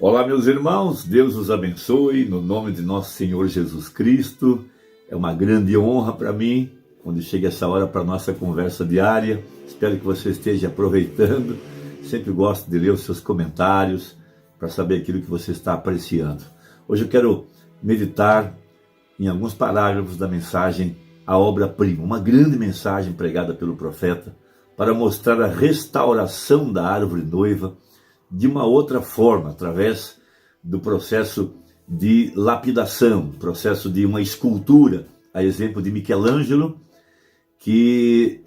Olá, meus irmãos, Deus os abençoe, no nome de nosso Senhor Jesus Cristo. É uma grande honra para mim, quando chega essa hora para a nossa conversa diária. Espero que você esteja aproveitando. Sempre gosto de ler os seus comentários, para saber aquilo que você está apreciando. Hoje eu quero meditar em alguns parágrafos da mensagem A Obra-Prima, uma grande mensagem pregada pelo profeta, para mostrar a restauração da árvore noiva, de uma outra forma, através do processo de lapidação, processo de uma escultura, a exemplo de Michelangelo, que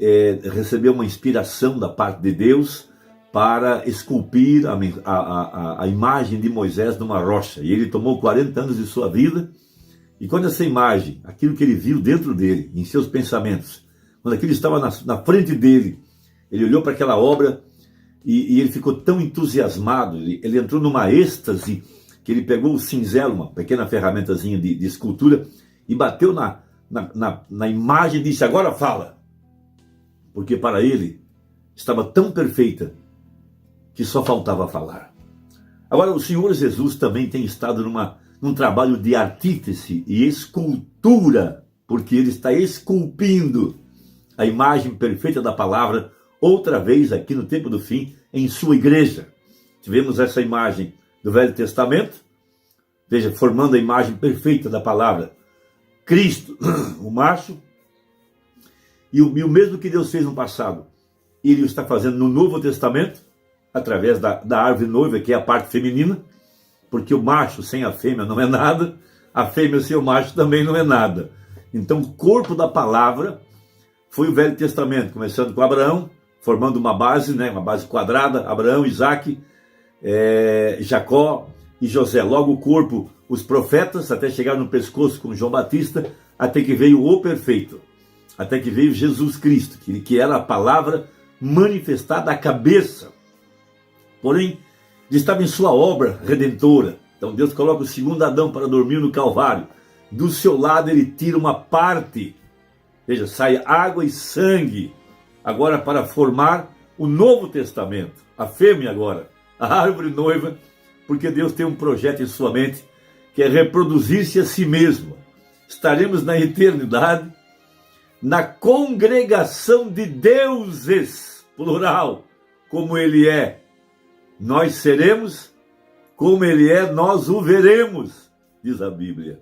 recebeu uma inspiração da parte de Deus para esculpir a imagem de Moisés numa rocha. E ele tomou 40 anos de sua vida, e quando essa imagem, aquilo que ele viu dentro dele, em seus pensamentos, quando aquilo estava na frente dele, ele olhou para aquela obra, e ele ficou tão entusiasmado, ele entrou numa êxtase, que ele pegou o cinzelo, uma pequena ferramentazinha de escultura, e bateu na imagem e disse: agora fala. Porque para ele estava tão perfeita, que só faltava falar. Agora, o Senhor Jesus também tem estado num trabalho de artífice e escultura, porque ele está esculpindo a imagem perfeita da palavra, outra vez aqui no tempo do fim, em sua igreja. Tivemos essa imagem do Velho Testamento, veja, formando a imagem perfeita da palavra, Cristo, o macho, e o mesmo que Deus fez no passado, ele o está fazendo no Novo Testamento, através da árvore noiva, que é a parte feminina, porque o macho sem a fêmea não é nada, a fêmea sem o macho também não é nada. Então o corpo da palavra foi o Velho Testamento, começando com Abraão, formando uma base quadrada, Abraão, Isaac, Jacó e José. Logo o corpo, os profetas, até chegar no pescoço com João Batista, até que veio o perfeito, até que veio Jesus Cristo, que era a palavra manifestada à cabeça. Porém, ele estava em sua obra redentora. Então Deus coloca o segundo Adão para dormir no Calvário. Do seu lado ele tira uma parte, veja, sai água e sangue, agora para formar o Novo Testamento, a fêmea agora, a árvore noiva, porque Deus tem um projeto em sua mente, que é reproduzir-se a si mesmo. Estaremos na eternidade, na congregação de deuses, plural, como ele é. Nós seremos como ele é, nós o veremos, diz a Bíblia.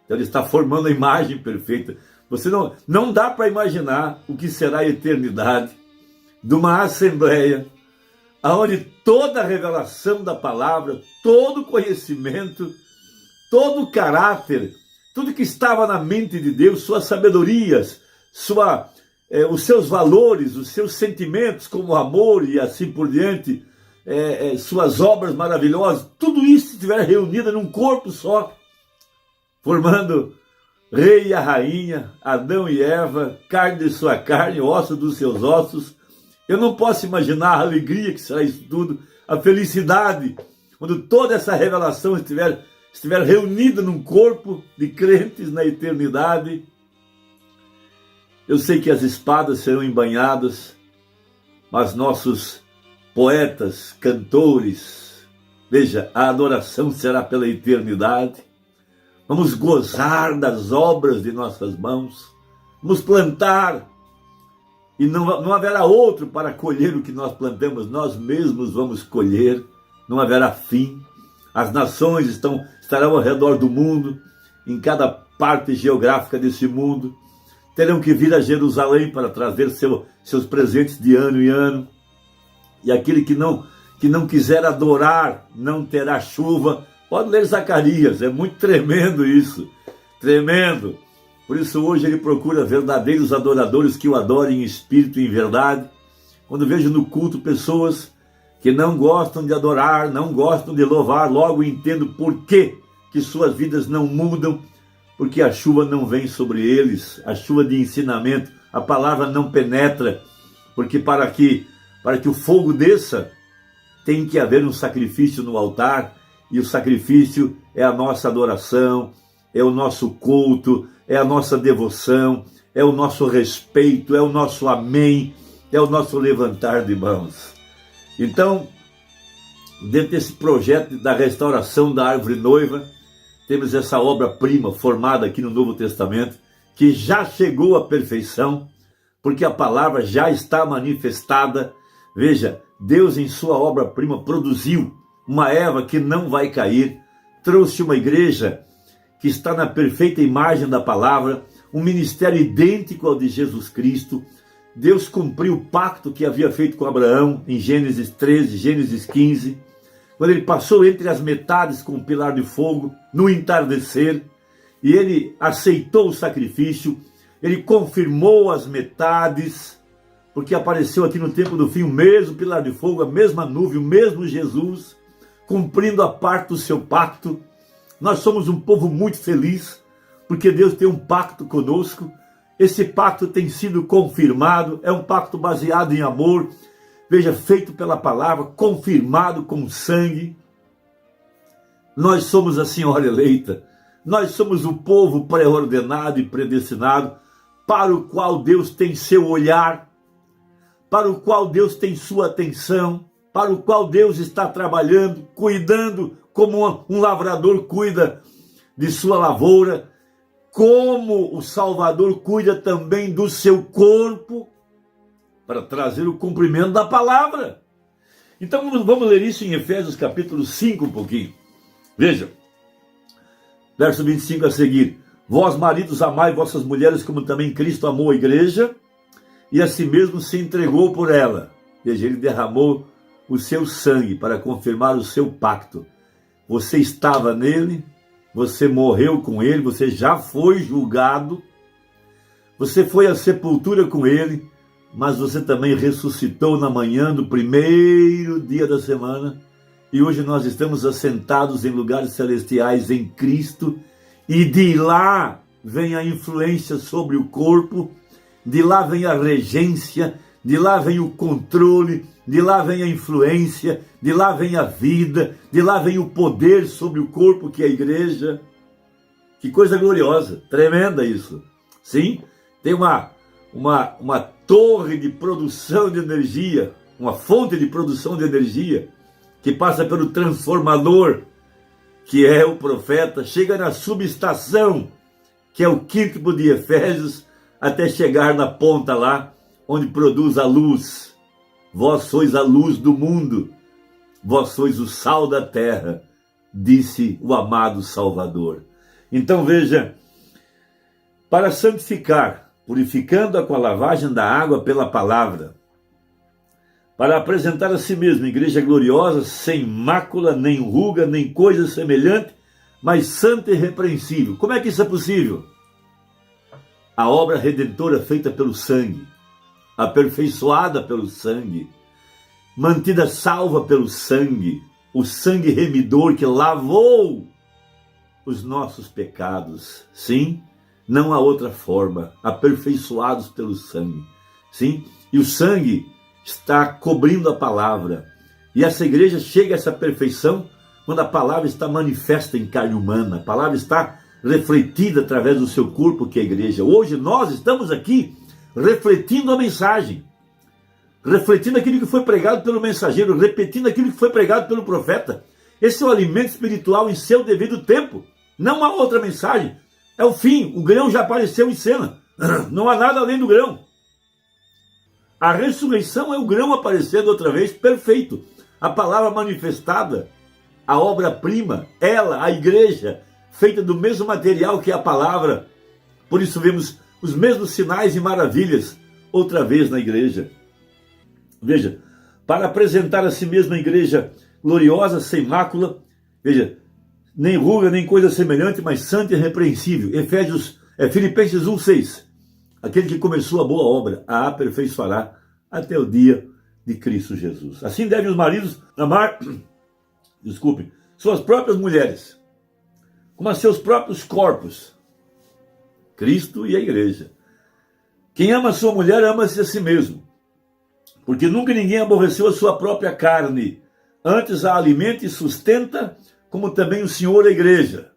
Então ele está formando a imagem perfeita. Você não dá para imaginar o que será a eternidade de uma assembleia onde toda a revelação da palavra, todo o conhecimento, todo o caráter, tudo que estava na mente de Deus, suas sabedorias, os seus valores, os seus sentimentos como amor e assim por diante, suas obras maravilhosas, tudo isso estiver reunido num corpo só, formando rei e a rainha, Adão e Eva, carne de sua carne, osso dos seus ossos. Eu não posso imaginar a alegria que será isso tudo, a felicidade, quando toda essa revelação estiver reunida num corpo de crentes na eternidade. Eu sei que as espadas serão embainhadas, mas nossos poetas, cantores, veja, a adoração será pela eternidade. Vamos gozar das obras de nossas mãos, vamos plantar, e não haverá outro para colher o que nós plantamos, nós mesmos vamos colher, não haverá fim. As nações estarão ao redor do mundo, em cada parte geográfica desse mundo, terão que vir a Jerusalém para trazer seus presentes de ano em ano, e aquele que não quiser adorar não terá chuva. Pode ler Zacarias, é muito tremendo isso, tremendo. Por isso hoje ele procura verdadeiros adoradores que o adorem em espírito e em verdade. Quando vejo no culto pessoas que não gostam de adorar, não gostam de louvar, logo entendo por que suas vidas não mudam, porque a chuva não vem sobre eles, a chuva de ensinamento, a palavra não penetra, porque para que o fogo desça, tem que haver um sacrifício no altar, e o sacrifício é a nossa adoração, é o nosso culto, é a nossa devoção, é o nosso respeito, é o nosso amém, é o nosso levantar de mãos. Então, dentro desse projeto da restauração da árvore noiva, temos essa obra-prima formada aqui no Novo Testamento, que já chegou à perfeição, porque a palavra já está manifestada. Veja, Deus em sua obra-prima produziu uma Eva que não vai cair, trouxe uma igreja que está na perfeita imagem da palavra, um ministério idêntico ao de Jesus Cristo. Deus cumpriu o pacto que havia feito com Abraão em Gênesis 13, Gênesis 15, quando ele passou entre as metades com o pilar de fogo, no entardecer, e ele aceitou o sacrifício, ele confirmou as metades, porque apareceu aqui no tempo do fim o mesmo pilar de fogo, a mesma nuvem, o mesmo Jesus, cumprindo a parte do seu pacto. Nós somos um povo muito feliz, porque Deus tem um pacto conosco. Esse pacto tem sido confirmado, é um pacto baseado em amor, veja, feito pela palavra, confirmado com sangue. Nós somos a senhora eleita, nós somos o povo pré-ordenado e predestinado, para o qual Deus tem seu olhar, para o qual Deus tem sua atenção, para o qual Deus está trabalhando, cuidando, como um lavrador cuida de sua lavoura, como o Salvador cuida também do seu corpo, para trazer o cumprimento da palavra. Então vamos ler isso em Efésios capítulo 5 um pouquinho. Veja, verso 25 a seguir. Vós, maridos, amai vossas mulheres como também Cristo amou a igreja e a si mesmo se entregou por ela. Veja, ele derramou o seu sangue para confirmar o seu pacto. Você estava nele, você morreu com ele, você já foi julgado, você foi à sepultura com ele, mas você também ressuscitou na manhã do primeiro dia da semana, e hoje nós estamos assentados em lugares celestiais em Cristo, e de lá vem a influência sobre o corpo, de lá vem a regência, de lá vem o controle, de lá vem a influência, de lá vem a vida, de lá vem o poder sobre o corpo que é a igreja. Que coisa gloriosa, tremenda isso. Sim, tem uma torre de produção de energia, uma fonte de produção de energia, que passa pelo transformador, que é o profeta, chega na subestação, que é o quinto de Efésios, até chegar na ponta lá, onde produz a luz. Vós sois a luz do mundo, vós sois o sal da terra, disse o amado Salvador. Então veja, para santificar, purificando-a com a lavagem da água pela palavra, para apresentar a si mesmo igreja gloriosa, sem mácula, nem ruga, nem coisa semelhante, mas santa e irrepreensível. Como é que isso é possível? A obra redentora feita pelo sangue, aperfeiçoada pelo sangue, mantida salva pelo sangue, o sangue remidor que lavou os nossos pecados. Sim, não há outra forma, aperfeiçoados pelo sangue. Sim, e o sangue está cobrindo a palavra. E essa igreja chega a essa perfeição quando a palavra está manifesta em carne humana, a palavra está refletida através do seu corpo, que é a igreja. Hoje nós estamos aqui refletindo a mensagem, refletindo aquilo que foi pregado pelo mensageiro, repetindo aquilo que foi pregado pelo profeta. Esse é o alimento espiritual em seu devido tempo. Não há outra mensagem. É o fim. O grão já apareceu em cena. Não há nada além do grão. A ressurreição é o grão aparecendo outra vez, perfeito. A palavra manifestada, a obra-prima, ela, a igreja, feita do mesmo material que a palavra. Por isso vemos os mesmos sinais e maravilhas outra vez na igreja. Veja, para apresentar a si mesma a igreja gloriosa, sem mácula, veja, nem ruga, nem coisa semelhante, mas santa e irrepreensível. Filipenses 1,6. Aquele que começou a boa obra, a aperfeiçoará até o dia de Cristo Jesus. Assim devem os maridos amar, suas próprias mulheres, como a seus próprios corpos, Cristo e a igreja. Quem ama a sua mulher, ama-se a si mesmo, porque nunca ninguém aborreceu a sua própria carne, antes a alimenta e sustenta, como também o Senhor a igreja.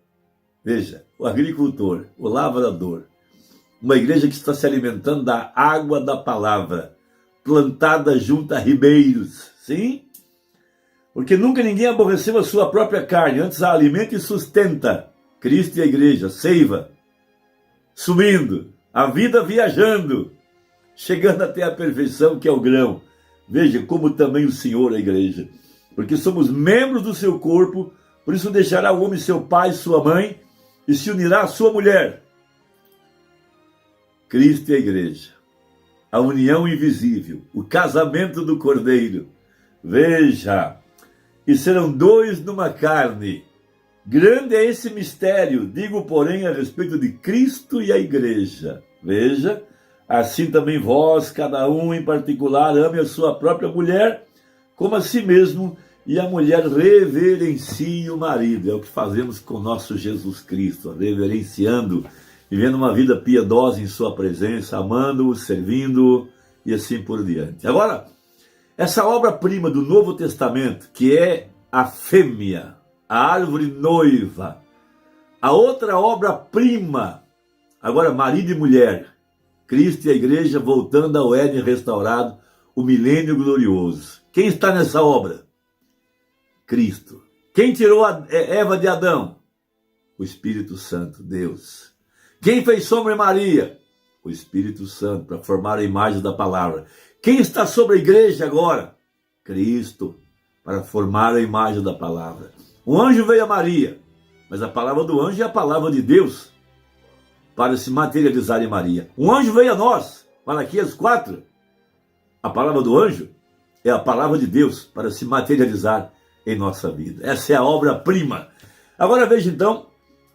Veja, o agricultor, o lavrador, uma igreja que está se alimentando da água da palavra, plantada junto a ribeiros, sim? Porque nunca ninguém aborreceu a sua própria carne, antes a alimenta e sustenta. Cristo e a igreja, seiva, subindo, a vida viajando, chegando até a perfeição que é o grão. Veja como também o Senhor, a igreja. Porque somos membros do seu corpo, por isso deixará o homem seu pai e sua mãe, e se unirá à sua mulher. Cristo e a igreja, a união invisível, o casamento do Cordeiro. Veja, e serão dois numa carne. Grande é esse mistério, digo, porém, a respeito de Cristo e a igreja. Veja, assim também vós, cada um em particular, ame a sua própria mulher, como a si mesmo, e a mulher reverencie o marido. É o que fazemos com o nosso Jesus Cristo, reverenciando, vivendo uma vida piedosa em sua presença, amando-o, servindo-o e assim por diante. Agora, essa obra-prima do Novo Testamento, que é a fêmea, a árvore noiva, a outra obra-prima, agora marido e mulher, Cristo e a igreja voltando ao Éden restaurado, o milênio glorioso. Quem está nessa obra? Cristo. Quem tirou a Eva de Adão? O Espírito Santo, Deus. Quem fez sombra em Maria? O Espírito Santo, para formar a imagem da palavra. Quem está sobre a igreja agora? Cristo, para formar a imagem da palavra. O anjo veio a Maria, mas a palavra do anjo é a palavra de Deus, para se materializar em Maria. Um anjo veio a nós, Malaquias 4. A palavra do anjo é a palavra de Deus, para se materializar em nossa vida. Essa é a obra-prima. Agora veja então,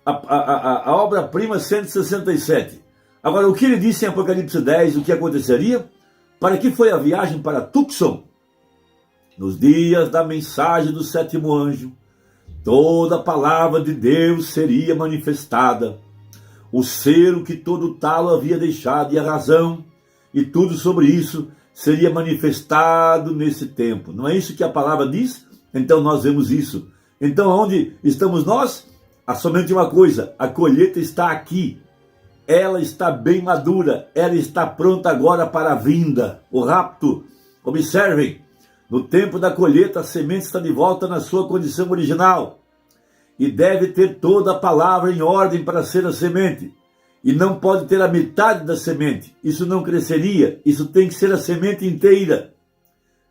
a obra-prima 167. Agora, o que ele disse em Apocalipse 10, o que aconteceria? Para que foi a viagem para Tucson? Nos dias da mensagem do sétimo anjo, toda a palavra de Deus seria manifestada. O ser que todo talo havia deixado e a razão, e tudo sobre isso seria manifestado nesse tempo. Não é isso que a palavra diz? Então nós vemos isso. Então onde estamos nós? Há somente uma coisa, a colheita está aqui. Ela está bem madura, ela está pronta agora para a vinda, o rapto. Observem, no tempo da colheita a semente está de volta na sua condição original e deve ter toda a palavra em ordem para ser a semente. E não pode ter a metade da semente, isso não cresceria, isso tem que ser a semente inteira.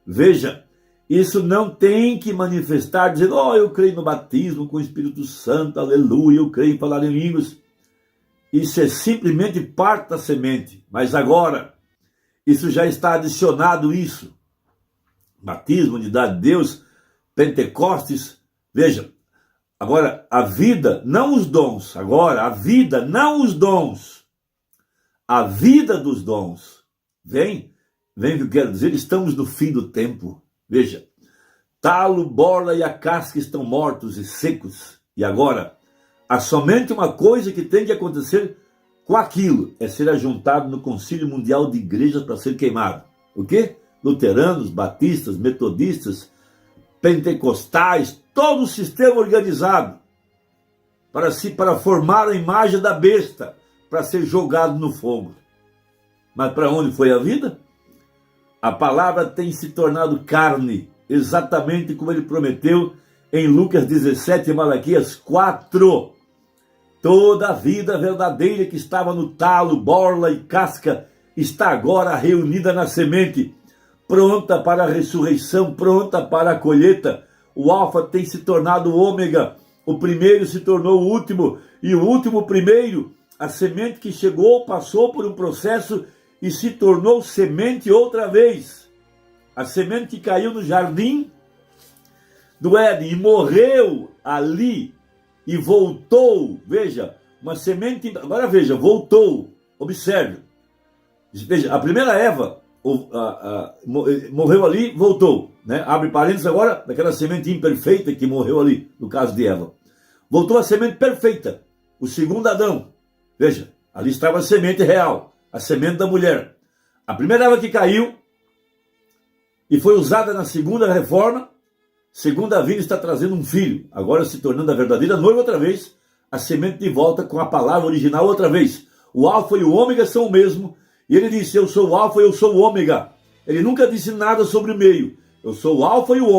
Veja, isso não tem que manifestar dizendo, eu creio no batismo com o Espírito Santo, aleluia, eu creio em falar em línguas. Isso é simplesmente parte da semente. Mas agora, isso já está adicionado isso. Batismo, unidade de Deus, Pentecostes. Veja, agora a vida, não os dons. Agora, a vida, não os dons. A vida dos dons. Vem o que eu quero dizer, estamos no fim do tempo. Veja, talo, borla e a casca estão mortos e secos. E agora, há somente uma coisa que tem que acontecer com aquilo, é ser ajuntado no Concílio Mundial de Igrejas para ser queimado. O quê? Luteranos, batistas, metodistas, pentecostais, todo o sistema organizado para formar a imagem da besta, para ser jogado no fogo. Mas para onde foi a vida? A palavra tem se tornado carne, exatamente como ele prometeu em Lucas 17 e Malaquias 4. Toda a vida verdadeira que estava no talo, borla e casca está agora reunida na semente, pronta para a ressurreição, pronta para a colheita. O alfa tem se tornado o ômega, o primeiro se tornou o último, e o último o primeiro. A semente que chegou passou por um processo e se tornou semente outra vez. A semente que caiu no jardim do Éden e morreu ali e voltou, veja, uma semente, agora veja, voltou, observe, veja, a primeira Eva morreu ali, voltou, né? Abre parênteses agora, daquela semente imperfeita que morreu ali, no caso de Eva, voltou a semente perfeita, o segundo Adão, veja, ali estava a semente real, a semente da mulher, a primeira Eva que caiu e foi usada na segunda reforma, segunda vinda está trazendo um filho, agora se tornando a verdadeira noiva outra vez, a semente de volta com a palavra original outra vez. O alfa e o ômega são o mesmo, e ele disse, eu sou o alfa e eu sou o ômega. Ele nunca disse nada sobre o meio. Eu sou o alfa e o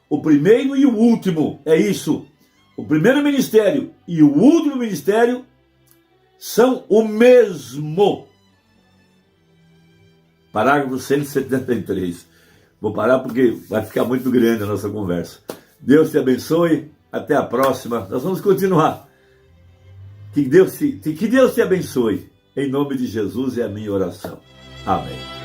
o primeiro e o último. É isso. O primeiro ministério e o último ministério são o mesmo. Parágrafo 173. Vou parar porque vai ficar muito grande a nossa conversa. Deus te abençoe. Até a próxima. Nós vamos continuar. Que Deus te abençoe. Em nome de Jesus é a minha oração. Amém.